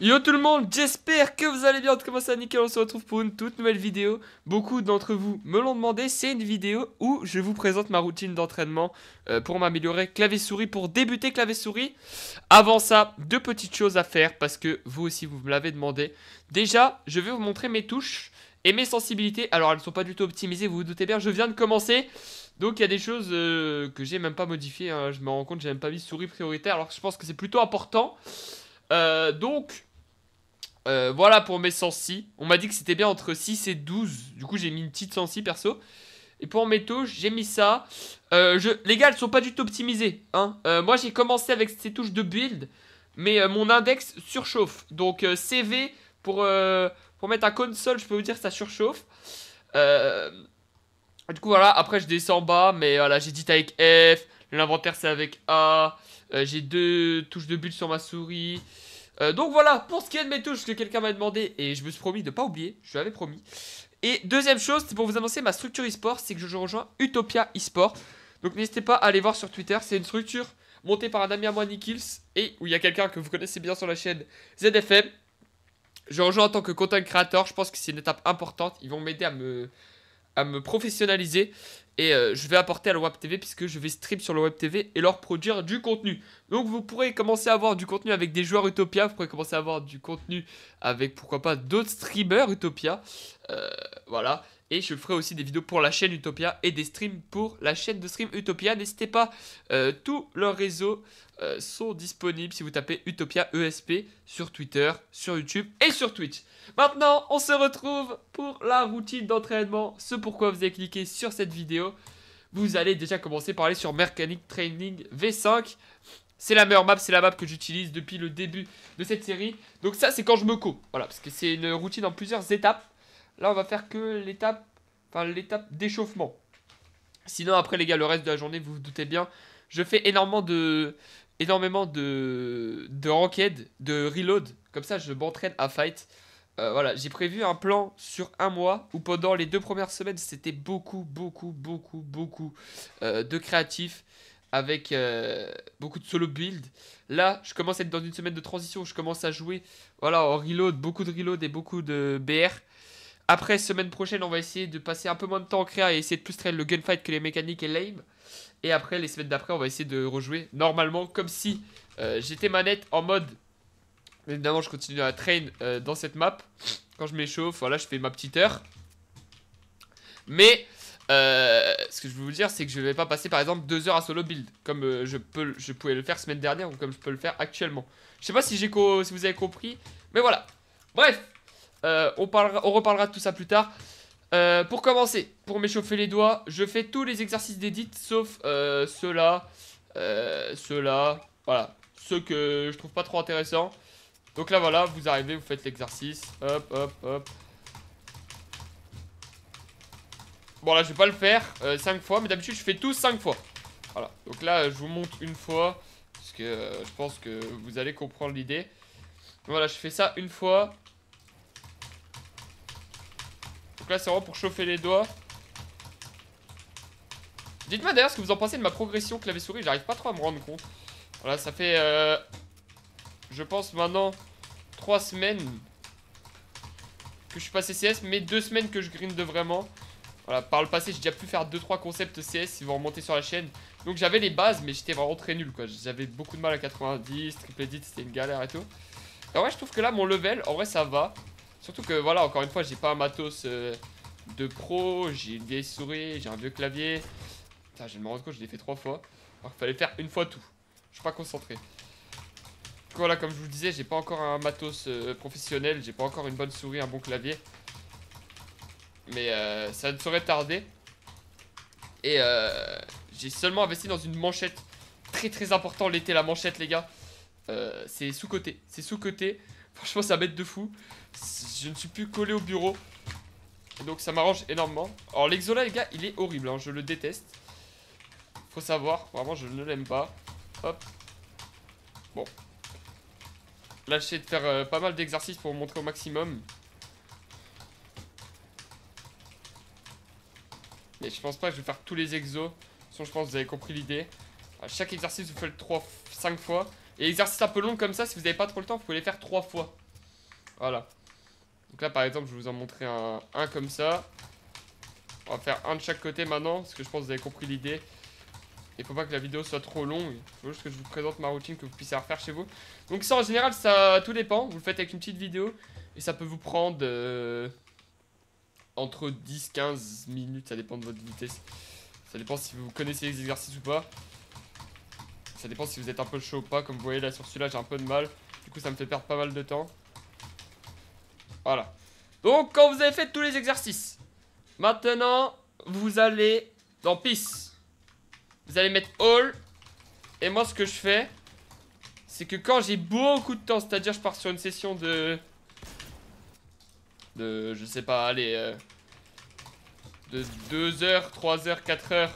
Yo tout le monde, j'espère que vous allez bien. Comment ça, nickel? On se retrouve pour une toute nouvelle vidéo. Beaucoup d'entre vous me l'ont demandé. C'est une vidéo où je vous présente ma routine d'entraînement pour m'améliorer clavier-souris, pour débuter clavier-souris. Avant ça, deux petites choses à faire parce que vous aussi vous me l'avez demandé. Déjà, je vais vous montrer mes touches et mes sensibilités. Alors elles ne sont pas du tout optimisées, vous vous doutez bien, je viens de commencer. Donc il y a des choses que j'ai même pas modifiées, hein. Je me rends compte, j'ai même pas mis souris prioritaire alors que je pense que c'est plutôt important. Voilà pour mes sensi. On m'a dit que c'était bien entre 6 et 12. Du coup, j'ai mis une petite sensi perso. Et pour mes touches, j'ai mis ça. Les gars, elles sont pas du tout optimisées, hein. Moi, j'ai commencé avec ces touches de build. Mais mon index surchauffe. Donc, CV pour mettre un console, je peux vous dire que ça surchauffe. Euh, du coup, voilà. Après, je descends bas. Mais voilà, j'édite avec F. L'inventaire, c'est avec A. J'ai deux touches de build sur ma souris. Donc voilà, pour ce qui est de mes touches que quelqu'un m'a demandé, et je me suis promis de pas oublier, je l'avais promis. Et deuxième chose, c'est pour vous annoncer ma structure e-sport, c'est que je rejoins Utopia e-sport. Donc n'hésitez pas à aller voir sur Twitter, c'est une structure montée par un ami à moi, Nikils, et où il y a quelqu'un que vous connaissez bien sur la chaîne, ZFM. Je rejoins en tant que content creator, je pense que c'est une étape importante, ils vont m'aider à me professionnaliser. Et je vais apporter à la Web TV puisque je vais stream sur la Web TV et leur produire du contenu. Donc vous pourrez commencer à avoir du contenu avec des joueurs Utopia. Vous pourrez commencer à avoir du contenu avec pourquoi pas d'autres streamers Utopia. Voilà. Et je ferai aussi des vidéos pour la chaîne Utopia et des streams pour la chaîne de stream Utopia. N'hésitez pas, tous leurs réseaux sont disponibles si vous tapez Utopia ESP sur Twitter, sur YouTube et sur Twitch. Maintenant, on se retrouve pour la routine d'entraînement. Ce pourquoi vous avez cliqué sur cette vidéo. Vous allez déjà commencer par aller sur Mechanic Training V5. C'est la meilleure map, c'est la map que j'utilise depuis le début de cette série. Donc ça, c'est quand je me co. Voilà, parce que c'est une routine en plusieurs étapes. Là, on va faire que l'étape, enfin l'étape d'échauffement. Sinon, après les gars, le reste de la journée, vous vous doutez bien, je fais énormément de ranked, de reload. Comme ça, je m'entraîne à fight. Voilà, j'ai prévu un plan sur un mois où pendant les 2 premières semaines, c'était beaucoup de créatifs avec beaucoup de solo build. Là, je commence à être dans une semaine de transition où je commence à jouer voilà, en reload, beaucoup de reload et beaucoup de BR. Après, semaine prochaine, on va essayer de passer un peu moins de temps en créa et essayer de plus traîner le gunfight que les mécaniques et l'aim. Et après, les semaines d'après, on va essayer de rejouer normalement comme si j'étais manette en mode. Évidemment, je continue à train dans cette map. Quand je m'échauffe, voilà, je fais ma petite heure. Mais ce que je veux vous dire, c'est que je vais pas passer par exemple 2 heures à solo build. Comme je pouvais le faire semaine dernière ou comme je peux le faire actuellement. Je sais pas si, si vous avez compris. Mais voilà. Bref, on reparlera de tout ça plus tard. Pour commencer, pour m'échauffer les doigts, je fais tous les exercices d'édit sauf ceux-là, ceux-là, voilà, ceux que je trouve pas trop intéressants. Donc là voilà, vous arrivez, vous faites l'exercice, hop, hop, hop. Bon là je vais pas le faire 5 fois, mais d'habitude je fais tout 5 fois. Voilà, donc là je vous montre une fois, parce que je pense que vous allez comprendre l'idée. Voilà, je fais ça une fois. Donc là c'est vraiment pour chauffer les doigts. Dites-moi d'ailleurs ce que vous en pensez de ma progression clavier-souris, j'arrive pas trop à me rendre compte. Voilà, ça fait, je pense maintenant 3 semaines que je suis passé CS, mais 2 semaines que je grind vraiment. Voilà, par le passé j'ai déjà pu faire 2-3 concepts CS, ils vont remonter sur la chaîne. Donc j'avais les bases, mais j'étais vraiment très nul quoi. J'avais beaucoup de mal à 90, triple edit c'était une galère et tout. Et en vrai je trouve que là mon level, en vrai ça va. Surtout que voilà, encore une fois j'ai pas un matos de pro, j'ai une vieille souris, j'ai un vieux clavier. Putain, je vais me rendre compte, je l'ai fait 3 fois. Alors qu'il fallait faire une fois tout. Je suis pas concentré. Voilà, comme je vous le disais, j'ai pas encore un matos professionnel, j'ai pas encore une bonne souris, un bon clavier. Mais ça ne saurait tarder. Et j'ai seulement investi dans une manchette. Très important l'été, la manchette, les gars. C'est sous-côté. C'est sous-côté. Franchement, ça m'aide de fou. Je ne suis plus collé au bureau. Et donc, ça m'arrange énormément. Alors, l'Exola, les gars, il est horrible. Hein, je le déteste. Faut savoir. Vraiment, je ne l'aime pas. Hop. Bon. Là, j'essaie de faire pas mal d'exercices pour vous montrer au maximum. Mais je pense pas que je vais faire tous les exos. De toute façon, je pense que vous avez compris l'idée. À chaque exercice, vous faites 5 fois. Et exercice un peu long comme ça, si vous n'avez pas trop le temps, vous pouvez les faire 3 fois. Voilà. Donc là, par exemple, je vais vous en montrer un comme ça. On va faire un de chaque côté maintenant, parce que je pense que vous avez compris l'idée. Il faut pas que la vidéo soit trop longue. Il faut juste que je vous présente ma routine, que vous puissiez la refaire chez vous. Donc ça, en général, ça tout dépend. Vous le faites avec une petite vidéo. Et ça peut vous prendre entre 10-15 minutes. Ça dépend de votre vitesse. Ça dépend si vous connaissez les exercices ou pas. Ça dépend si vous êtes un peu chaud ou pas. Comme vous voyez là, sur celui-là, j'ai un peu de mal. Du coup, ça me fait perdre pas mal de temps. Voilà. Donc, quand vous avez fait tous les exercices, maintenant, vous allez dans Peace. Vous allez mettre All. Et moi, ce que je fais, c'est que quand j'ai beaucoup de temps, c'est-à-dire je pars sur une session je sais pas, allez, de 2 heures, 3 heures, 4 heures,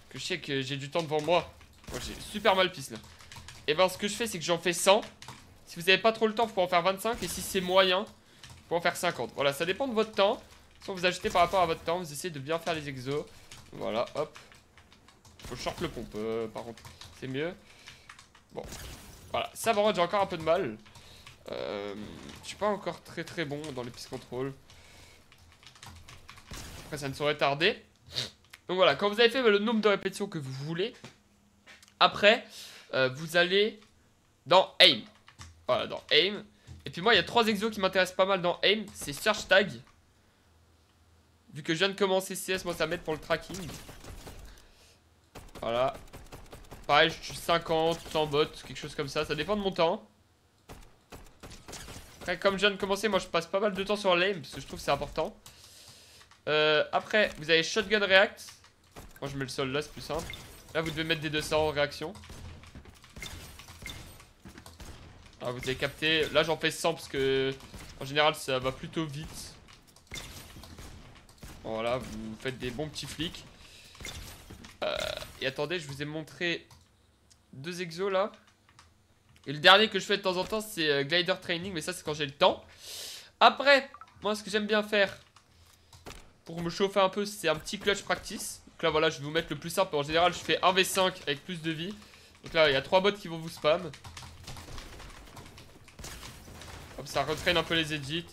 que je sais que j'ai du temps devant moi. Moi, j'ai super mal Peace là. Et ben, ce que je fais, c'est que j'en fais 100. Si vous avez pas trop le temps, vous pouvez en faire 25. Et si c'est moyen, vous pouvez en faire 50. Voilà, ça dépend de votre temps. Soit vous ajustez par rapport à votre temps, vous essayez de bien faire les exos. Voilà, hop. Faut short le pompe, par contre. C'est mieux. Bon. Voilà, ça va, j'ai encore un peu de mal. Je suis pas encore très bon dans les Peace control. Après, ça ne saurait tarder. Donc voilà, quand vous avez fait le nombre de répétitions que vous voulez, après, vous allez dans Aim. Voilà, dans Aim. Et puis moi, il y a 3 exos qui m'intéressent pas mal dans Aim. C'est Search Tag. Vu que je viens de commencer CS, moi ça m'aide pour le tracking. Voilà. Pareil, je suis 50, 100 bots, quelque chose comme ça. Ça dépend de mon temps. Après, comme je viens de commencer, moi je passe pas mal de temps sur l'aim parce que je trouve que c'est important. Après, vous avez Shotgun React. Moi je mets le sol là, c'est plus simple. Là, vous devez mettre des 200 en réaction. Ah, vous avez capté. Là, j'en fais 100 parce que en général, ça va plutôt vite. Voilà, vous faites des bons petits flics. Et attendez, je vous ai montré 2 exos là. Et le dernier que je fais de temps en temps, c'est Glider Training. Mais ça, c'est quand j'ai le temps. Après, moi, ce que j'aime bien faire pour me chauffer un peu, c'est un petit clutch practice. Donc là, voilà, je vais vous mettre le plus simple. En général, je fais 1v5 avec plus de vie. Donc là, il y a 3 bots qui vont vous spam. Hop, ça retraîne un peu les edits.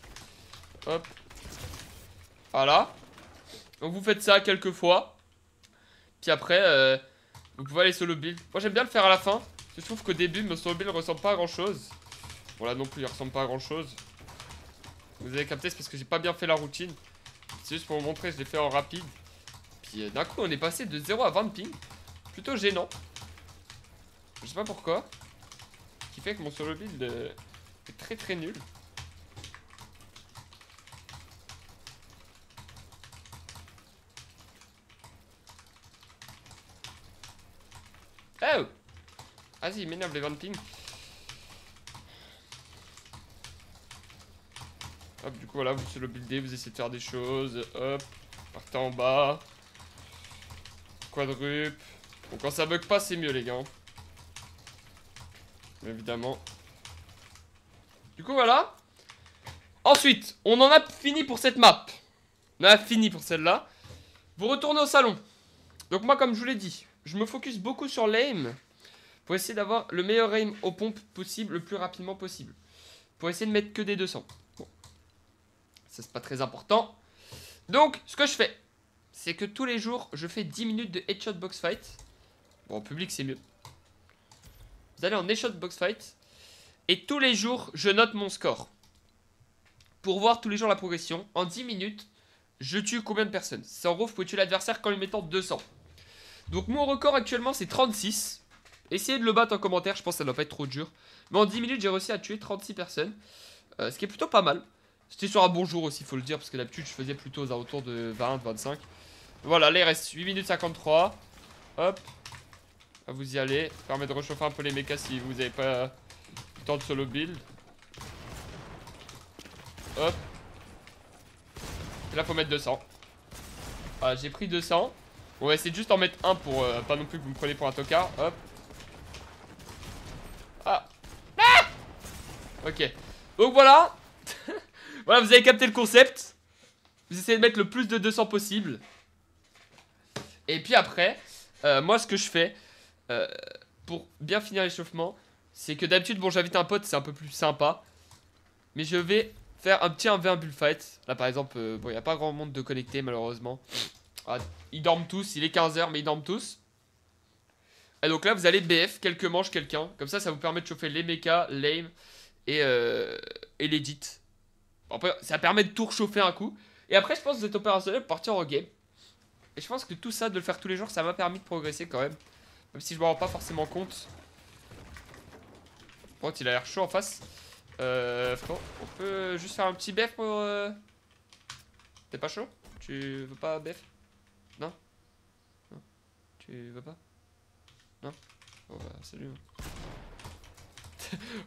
Hop. Voilà. Donc vous faites ça quelques fois. Puis après, vous pouvez aller solo build. Moi j'aime bien le faire à la fin. Je trouve qu'au début, mon solo build ne ressemble pas à grand chose. Bon là non plus, il ressemble pas à grand chose. Vous avez capté, c'est parce que j'ai pas bien fait la routine. C'est juste pour vous montrer, je l'ai fait en rapide. Puis d'un coup, on est passé de 0 à 20 de ping. Plutôt gênant. Je sais pas pourquoi. Ce qui fait que mon solo build est très nul. Oh! Vas-y, m'énerve les 20 ping. Hop, du coup, voilà, vous solo buildez, vous essayez de faire des choses. Hop, partez en bas. Quadruple. Bon, quand ça bug pas, c'est mieux, les gars. Évidemment. Du coup, voilà. Ensuite, on en a fini pour cette map. On a fini pour celle-là. Vous retournez au salon. Donc moi, comme je vous l'ai dit, je me focus beaucoup sur l'aim pour essayer d'avoir le meilleur aim aux pompes possible, le plus rapidement possible. Pour essayer de mettre que des 200. Bon. Ça, c'est pas très important. Donc, ce que je fais, c'est que tous les jours, je fais 10 minutes de headshot box fight. Bon, en public, c'est mieux. Vous allez en headshot box fight. Et tous les jours, je note mon score. Pour voir tous les jours la progression. En 10 minutes, je tue combien de personnes? C'est en gros, vous pouvez tuer l'adversaire qu'en lui mettant 200. Donc mon record actuellement, c'est 36. Essayez de le battre en commentaire, je pense que ça ne doit pas être trop dur. Mais en 10 minutes, j'ai réussi à tuer 36 personnes. Ce qui est plutôt pas mal. C'était sur un bon jour aussi, il faut le dire, parce que d'habitude, je faisais plutôt aux alentours de 20, 25. Voilà, là, il reste 8 minutes 53. Hop. Là, vous y allez. Ça permet de réchauffer un peu les mechas si vous n'avez pas le temps de solo build. Hop. Et là, faut mettre 200. Voilà, j'ai pris 200. On va essayer de juste en mettre un pour pas non plus que vous me preniez pour un tocard. Hop. Ah. Ah. Ok. Donc voilà. Voilà, vous avez capté le concept. Vous essayez de mettre le plus de 200 possible. Et puis après, moi ce que je fais pour bien finir l'échauffement, c'est que d'habitude, bon, j'invite un pote, c'est un peu plus sympa. Mais je vais faire un petit 1v1 bullfight. Là par exemple, bon il n'y a pas grand monde de connecté malheureusement. Ah, ils dorment tous, il est 15h mais ils dorment tous. Et donc là vous allez BF, quelques manches quelqu'un. Comme ça vous permet de chauffer les mechas, l'aim et l'edit. Après ça permet de tout réchauffer un coup. Et après je pense que vous êtes opérationnel pour partir en game. Et je pense que tout ça, de le faire tous les jours, ça m'a permis de progresser quand même. Même si je me rends pas forcément compte. Par contre il a l'air chaud en face. Frérot, on peut juste faire un petit BF pour... T'es pas chaud? Tu veux pas BF? Non? Non? Tu veux pas? Non? Bon bah salut.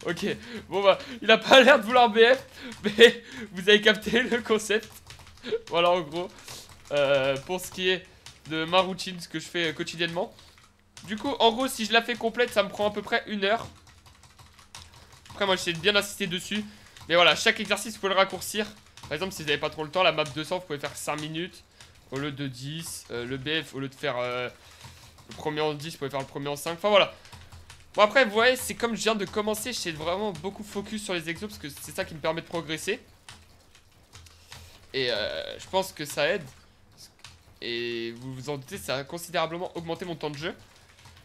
Ok, bon bah il a pas l'air de vouloir BF. Mais vous avez capté le concept. Voilà en gros. Pour ce qui est de ma routine, ce que je fais quotidiennement. Du coup en gros si je la fais complète ça me prend à peu près 1 heure. Après moi j'essaie de bien insister dessus. Mais voilà, chaque exercice vous pouvez le raccourcir. Par exemple si vous n'avez pas trop le temps, la map 200 vous pouvez faire 5 minutes au lieu de 10. Le BF au lieu de faire le premier en 10 vous pouvez faire le premier en 5. Enfin voilà. Bon après vous voyez c'est comme je viens de commencer, j'essaie de vraiment beaucoup focus sur les exos parce que c'est ça qui me permet de progresser. Et je pense que ça aide. Et vous vous en doutez, ça a considérablement augmenté mon temps de jeu.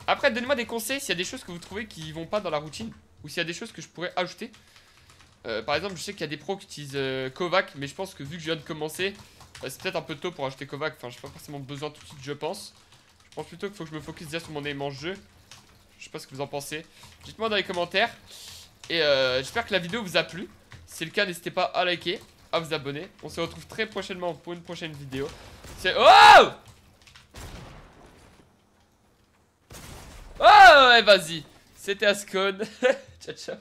Après donnez-moi des conseils s'il y a des choses que vous trouvez qui vont pas dans la routine. Ou s'il y a des choses que je pourrais ajouter. Par exemple je sais qu'il y a des pros qui utilisent Kovac. Mais je pense que vu que je viens de commencer, c'est peut-être un peu tôt pour acheter Kovac. Enfin j'ai pas forcément besoin tout de suite je pense. Je pense plutôt qu'il faut que je me focus déjà sur mon aim en jeu. Je sais pas ce que vous en pensez. Dites-moi dans les commentaires. Et j'espère que la vidéo vous a plu. Si c'est le cas n'hésitez pas à liker, à vous abonner. On se retrouve très prochainement pour une prochaine vidéo. C'est... Oh! Oh ouais vas-y. C'était Ascon. Ciao ciao.